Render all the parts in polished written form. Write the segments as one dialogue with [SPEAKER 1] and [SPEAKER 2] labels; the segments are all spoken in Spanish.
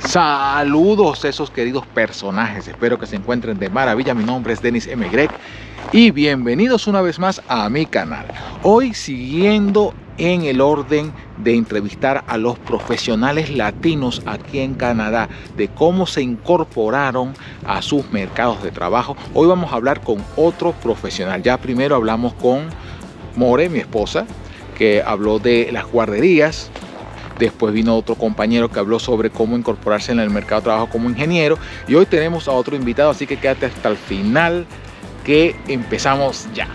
[SPEAKER 1] Saludos esos queridos personajes, espero que se encuentren de maravilla. Mi nombre es Denis M. Greg y bienvenidos una vez más a mi canal. Hoy siguiendo en el orden de entrevistar a los profesionales latinos aquí en Canadá, de cómo se incorporaron a sus mercados de trabajo. Hoy vamos a hablar con otro profesional. Ya primero hablamos con More, mi esposa, que habló de las guarderías. Después vino otro compañero que habló sobre cómo incorporarse en el mercado de trabajo como ingeniero. Y hoy tenemos a otro invitado, así que quédate hasta el final que empezamos ya.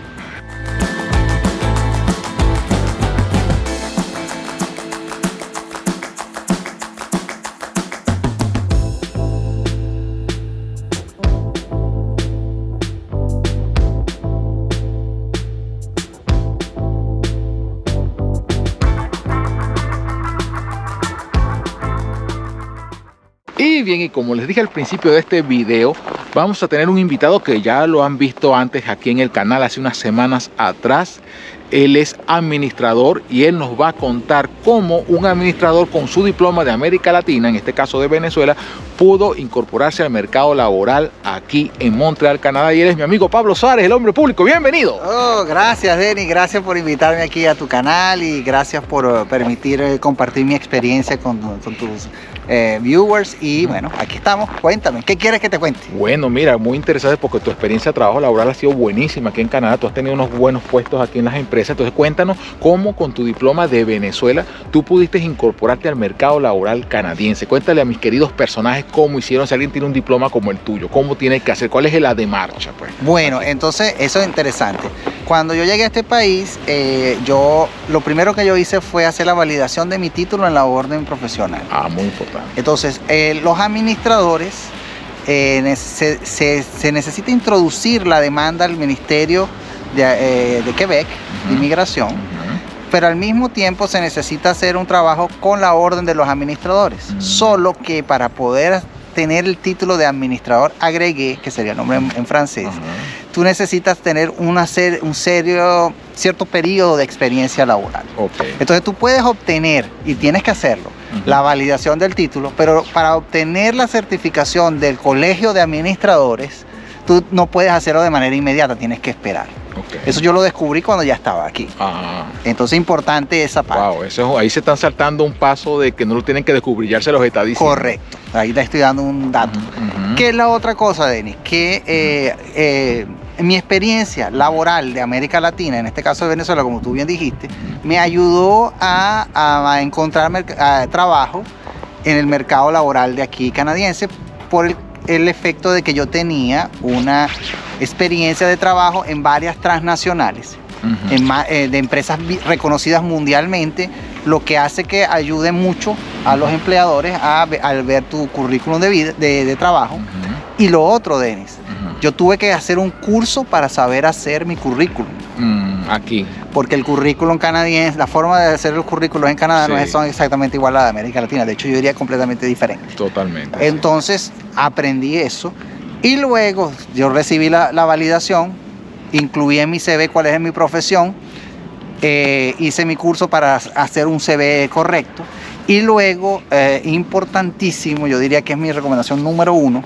[SPEAKER 1] Y bien, y como les dije al principio de este video, vamos a tener un invitado que ya lo han visto antes aquí en el canal hace unas semanas atrás. Él es administrador y él nos va a contar cómo un administrador con su diploma de América Latina, en este caso de Venezuela, pudo incorporarse al mercado laboral aquí en Montreal, Canadá. Y él es mi amigo Pablo Suárez, el hombre público. ¡Bienvenido!
[SPEAKER 2] Oh, gracias, Denis. Gracias por invitarme aquí a tu canal y gracias por permitir compartir mi experiencia con tus viewers. Y bueno, aquí estamos. Cuéntame, ¿qué quieres que te cuente?
[SPEAKER 1] Bueno, mira, muy interesante porque tu experiencia de trabajo laboral ha sido buenísima aquí en Canadá. Tú has tenido unos buenos puestos aquí en las empresas. Entonces cuéntanos cómo con tu diploma de Venezuela tú pudiste incorporarte al mercado laboral canadiense. Cuéntale a mis queridos personajes cómo hicieron, si alguien tiene un diploma como el tuyo, cómo tiene que hacer, cuál es la de marcha, pues.
[SPEAKER 2] Bueno, entonces eso es interesante. Cuando yo llegué a este país, lo primero que yo hice fue hacer la validación de mi título en la orden profesional.
[SPEAKER 1] Ah, muy importante.
[SPEAKER 2] Entonces, los administradores, se necesita introducir la demanda al Ministerio de Quebec, de Inmigración, pero al mismo tiempo se necesita hacer un trabajo con la orden de los administradores. Solo que para poder tener el título de administrador agregué, que sería el nombre en francés, tú necesitas tener cierto periodo de experiencia laboral. Entonces tú puedes obtener, y tienes que hacerlo, la validación del título, pero para obtener la certificación del Colegio de Administradores, tú no puedes hacerlo de manera inmediata, tienes que esperar. Eso yo lo descubrí cuando ya estaba aquí. Entonces es importante esa parte.
[SPEAKER 1] Wow, ahí se están saltando un paso de que no lo tienen que descubrir, ya se los está diciendo.
[SPEAKER 2] Correcto, ahí te estoy dando un dato. ¿Qué es la otra cosa, Denis? Que mi experiencia laboral de América Latina, en este caso de Venezuela, como tú bien dijiste, me ayudó a encontrar trabajo en el mercado laboral de aquí canadiense por el efecto de que yo tenía una experiencia de trabajo en varias transnacionales, de empresas reconocidas mundialmente, lo que hace que ayude mucho a los empleadores al ver tu currículum de trabajo. Y lo otro, Denis, yo tuve que hacer un curso para saber hacer mi currículum.
[SPEAKER 1] Aquí.
[SPEAKER 2] Porque el currículum canadiense, la forma de hacer los currículos en Canadá no son exactamente igual a la de América Latina. De hecho, yo diría completamente diferente.
[SPEAKER 1] Totalmente.
[SPEAKER 2] Entonces, aprendí eso. Y luego yo recibí la validación, incluí en mi CV cuál es mi profesión, hice mi curso para hacer un CV correcto. Y luego, importantísimo, yo diría que es mi recomendación número 1,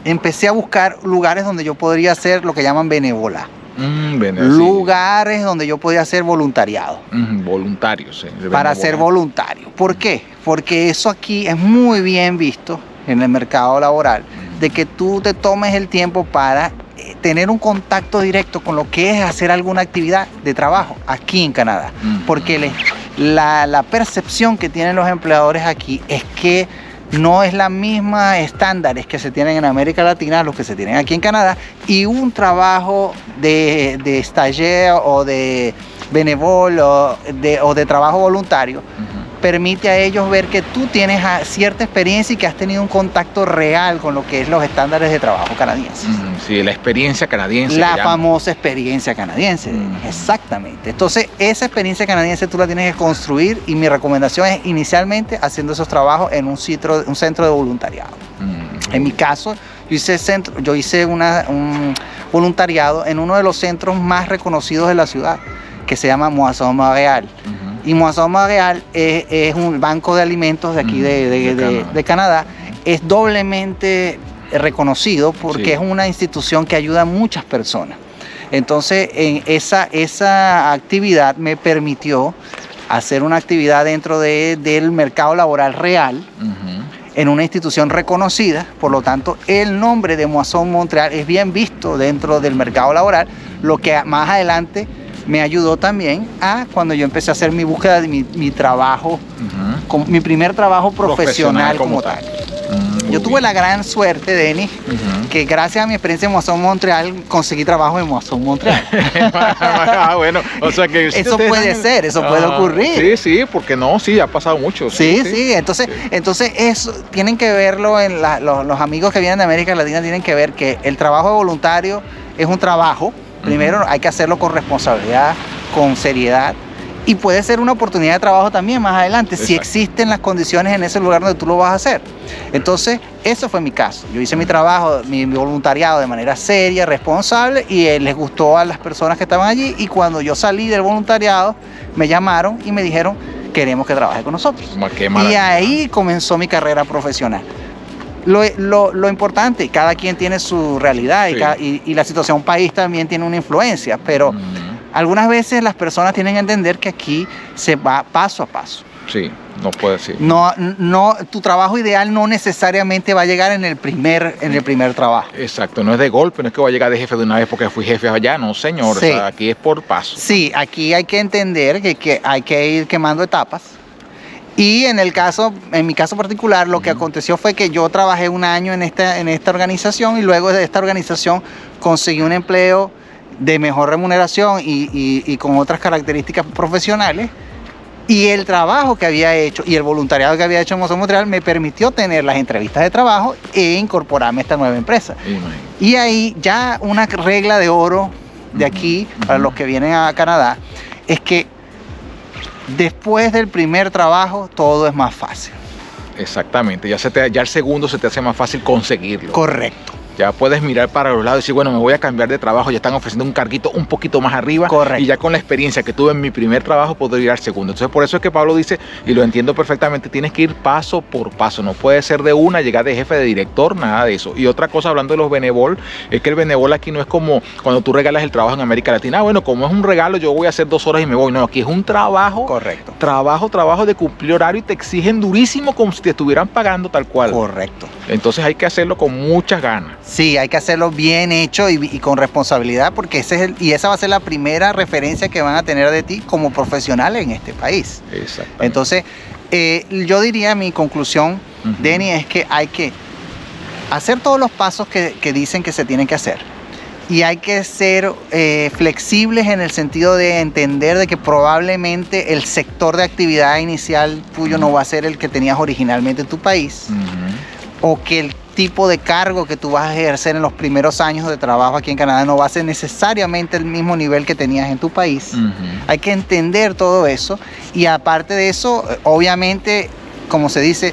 [SPEAKER 2] empecé a buscar lugares donde yo podría hacer lo que llaman benévola. Lugares donde yo podía hacer voluntariado.
[SPEAKER 1] Voluntario, sí.
[SPEAKER 2] Para ser voluntario. ¿Por qué? Porque eso aquí es muy bien visto en el mercado laboral, de que tú te tomes el tiempo para tener un contacto directo con lo que es hacer alguna actividad de trabajo aquí en Canadá. Porque la percepción que tienen los empleadores aquí es que no es la misma estándares que se tienen en América Latina, los que se tienen aquí en Canadá, y un trabajo de stagiaire o de benevol o de trabajo voluntario permite a ellos ver que tú tienes cierta experiencia y que has tenido un contacto real con lo que es los estándares de trabajo canadienses.
[SPEAKER 1] Sí, la experiencia canadiense.
[SPEAKER 2] La famosa experiencia canadiense, exactamente. Entonces, esa experiencia canadiense tú la tienes que construir y mi recomendación es inicialmente haciendo esos trabajos en un centro de voluntariado. En mi caso, yo hice un voluntariado en uno de los centros más reconocidos de la ciudad, que se llama Moisson Montréal. Y Moisson Montreal es un banco de alimentos de aquí de Canadá. Es doblemente reconocido porque
[SPEAKER 1] Sí.
[SPEAKER 2] es una institución que ayuda a muchas personas. Entonces, en esa actividad me permitió hacer una actividad dentro del mercado laboral real,
[SPEAKER 1] Ujú.
[SPEAKER 2] en una institución reconocida. Por lo tanto, el nombre de Moisson Montreal es bien visto dentro del mercado laboral, lo que más adelante me ayudó también a cuando yo empecé a hacer mi búsqueda de mi trabajo,
[SPEAKER 1] Ujú.
[SPEAKER 2] mi primer trabajo profesional como tal. Yo tuve la gran suerte, Denis, que gracias a mi experiencia en Moisson Montreal conseguí trabajo en Moisson Montreal.
[SPEAKER 1] Bueno, o sea que
[SPEAKER 2] Eso puede ser, eso puede ocurrir.
[SPEAKER 1] Sí, sí, porque no, sí, ha pasado mucho.
[SPEAKER 2] Sí. Entonces eso tienen que verlo en los amigos que vienen de América Latina, tienen que ver que el trabajo de voluntario es un trabajo. Primero hay que hacerlo con responsabilidad, con seriedad. Y puede ser una oportunidad de trabajo también más adelante, si existen las condiciones en ese lugar donde tú lo vas a hacer. Entonces, eso fue mi caso. Yo hice mi trabajo, mi voluntariado de manera seria, responsable, y les gustó a las personas que estaban allí. Y cuando yo salí del voluntariado, me llamaron y me dijeron, queremos que trabaje con nosotros.
[SPEAKER 1] Qué
[SPEAKER 2] Y
[SPEAKER 1] maravilla.
[SPEAKER 2] ahí comenzó mi carrera profesional. Lo importante, cada quien tiene su realidad,
[SPEAKER 1] Sí.
[SPEAKER 2] y la situación país también tiene una influencia, pero
[SPEAKER 1] Ujú.
[SPEAKER 2] algunas veces las personas tienen que entender que aquí se va paso a paso.
[SPEAKER 1] Sí, no puede ser.
[SPEAKER 2] No, tu trabajo ideal no necesariamente va a llegar en el primer trabajo.
[SPEAKER 1] Exacto, no es de golpe, no es que voy a llegar de jefe de una vez porque fui jefe allá, no señor,
[SPEAKER 2] Sí.
[SPEAKER 1] o sea, aquí es por paso.
[SPEAKER 2] Sí, aquí hay que entender que hay que ir quemando etapas. Y en mi caso particular, lo que aconteció fue que yo trabajé un año en esta organización, y luego de esta organización conseguí un empleo de mejor remuneración y con otras características profesionales. Y el trabajo que había hecho y el voluntariado que había hecho en Moisson Montreal me permitió tener las entrevistas de trabajo e incorporarme a esta nueva empresa.
[SPEAKER 1] Imagínate.
[SPEAKER 2] Y ahí ya una regla de oro de aquí, para los que vienen a Canadá, es que después del primer trabajo todo es más fácil.
[SPEAKER 1] Exactamente, ya el segundo se te hace más fácil conseguirlo.
[SPEAKER 2] Correcto.
[SPEAKER 1] Ya puedes mirar para los lados y decir, bueno, me voy a cambiar de trabajo, ya están ofreciendo un carguito un poquito más arriba.
[SPEAKER 2] Correcto.
[SPEAKER 1] Y ya con la experiencia que tuve en mi primer trabajo puedo ir al segundo. Entonces por eso es que Pablo dice, y lo entiendo perfectamente, tienes que ir paso por paso. No puede ser de una, llegar de jefe, de director, nada de eso. Y otra cosa, hablando de los benevol, es que el benevol aquí no es como cuando tú regalas el trabajo en América Latina. Ah, bueno, como es un regalo, yo voy a hacer 2 horas y me voy. No, aquí es un trabajo.
[SPEAKER 2] Correcto.
[SPEAKER 1] Trabajo de cumplir horario, y te exigen durísimo como si te estuvieran pagando tal cual.
[SPEAKER 2] Correcto.
[SPEAKER 1] Entonces hay que hacerlo con muchas ganas.
[SPEAKER 2] Sí, hay que hacerlo bien hecho y con responsabilidad, porque esa va a ser la primera referencia que van a tener de ti como profesional en este país.
[SPEAKER 1] Exactamente.
[SPEAKER 2] Entonces, yo diría, mi conclusión, Denny, es que hay que hacer todos los pasos que dicen que se tienen que hacer. Y hay que ser flexibles en el sentido de entender de que probablemente el sector de actividad inicial tuyo no va a ser el que tenías originalmente en tu país, o que el tipo de cargo que tú vas a ejercer en los primeros años de trabajo aquí en Canadá no va a ser necesariamente el mismo nivel que tenías en tu país. Hay que entender todo eso, y aparte de eso, obviamente, como se dice,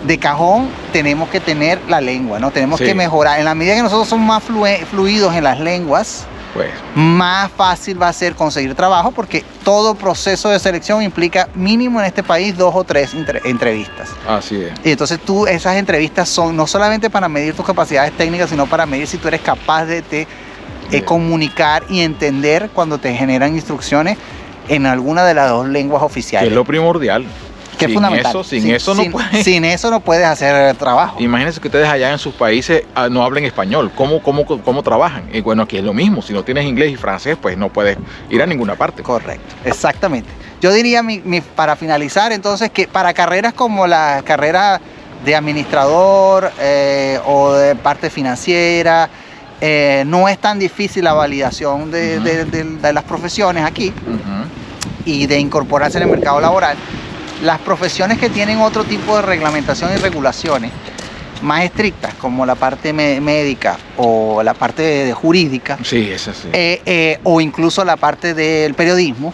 [SPEAKER 2] de cajón tenemos que tener la lengua, ¿no? Tenemos que mejorar. En la medida que nosotros somos más fluidos en las lenguas,
[SPEAKER 1] pues
[SPEAKER 2] más fácil va a ser conseguir trabajo, porque todo proceso de selección implica mínimo en este país 2 o 3 entrevistas.
[SPEAKER 1] así es.
[SPEAKER 2] Y entonces esas entrevistas son no solamente para medir tus capacidades técnicas, sino para medir si tú eres capaz de comunicar y entender cuando te generan instrucciones en alguna de las 2 lenguas oficiales.
[SPEAKER 1] Que es lo primordial.
[SPEAKER 2] Que es fundamental.
[SPEAKER 1] Sin eso no puedes.
[SPEAKER 2] Sin eso no puedes hacer trabajo.
[SPEAKER 1] Imagínense que ustedes allá en sus países no hablen español. ¿Cómo trabajan? Y bueno, aquí es lo mismo. Si no tienes inglés y francés, pues no puedes ir a ninguna parte.
[SPEAKER 2] Correcto, exactamente. Yo diría, para finalizar, entonces, que para carreras como la carrera de administrador o de parte financiera, no es tan difícil la validación de las profesiones aquí y de incorporarse en el mercado laboral. Las profesiones que tienen otro tipo de reglamentación y regulaciones más estrictas, como la parte médica o la parte de jurídica,
[SPEAKER 1] Sí, eso sí.
[SPEAKER 2] o incluso la parte del periodismo,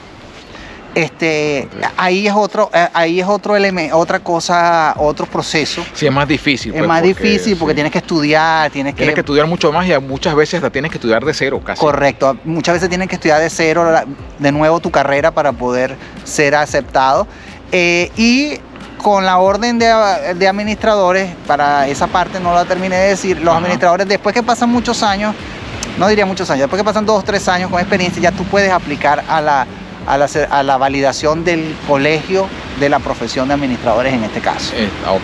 [SPEAKER 2] ahí es otro elemento, otra cosa, otro proceso.
[SPEAKER 1] Sí, es más difícil.
[SPEAKER 2] Es más difícil porque
[SPEAKER 1] sí,
[SPEAKER 2] tienes que estudiar,
[SPEAKER 1] tienes que estudiar mucho más y muchas veces hasta tienes que estudiar de cero casi.
[SPEAKER 2] Correcto, muchas veces tienes que estudiar de cero de nuevo tu carrera para poder ser aceptado. Y con la orden de administradores, para esa parte no la terminé de decir, los administradores después que pasan muchos años, no diría muchos años, después que pasan 2 o 3 años con experiencia, ya tú puedes aplicar a la validación del colegio de la profesión de administradores en este caso.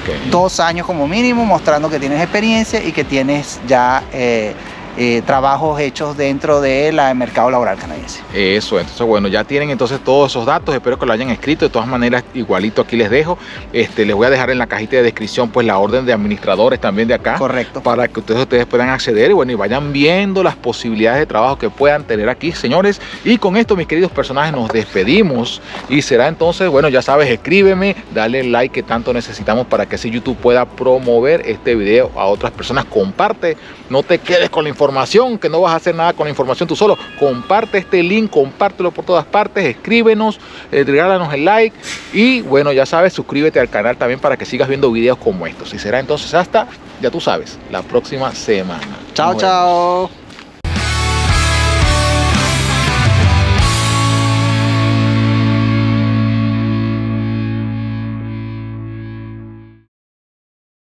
[SPEAKER 1] Okay.
[SPEAKER 2] 2 años como mínimo, mostrando que tienes experiencia y que tienes ya trabajos hechos dentro del mercado laboral canadiense.
[SPEAKER 1] Eso, entonces bueno, ya tienen entonces todos esos datos, espero que lo hayan escrito. De todas maneras, igualito aquí les dejo, les voy a dejar en la cajita de descripción pues la orden de administradores también de acá.
[SPEAKER 2] Correcto.
[SPEAKER 1] Para que ustedes puedan acceder y bueno, y vayan viendo las posibilidades de trabajo que puedan tener aquí, señores. Y con esto, mis queridos personajes, nos despedimos y será entonces, bueno, ya sabes, escríbeme, dale el like que tanto necesitamos para que así YouTube pueda promover este video a otras personas. Comparte, no te quedes con la información, que no vas a hacer nada con la información tú solo. Comparte este link, compártelo por todas partes, escríbenos, regálanos el like y bueno, ya sabes, suscríbete al canal también para que sigas viendo videos como estos. Y será entonces hasta, ya tú sabes, la próxima semana.
[SPEAKER 2] Chao, chao.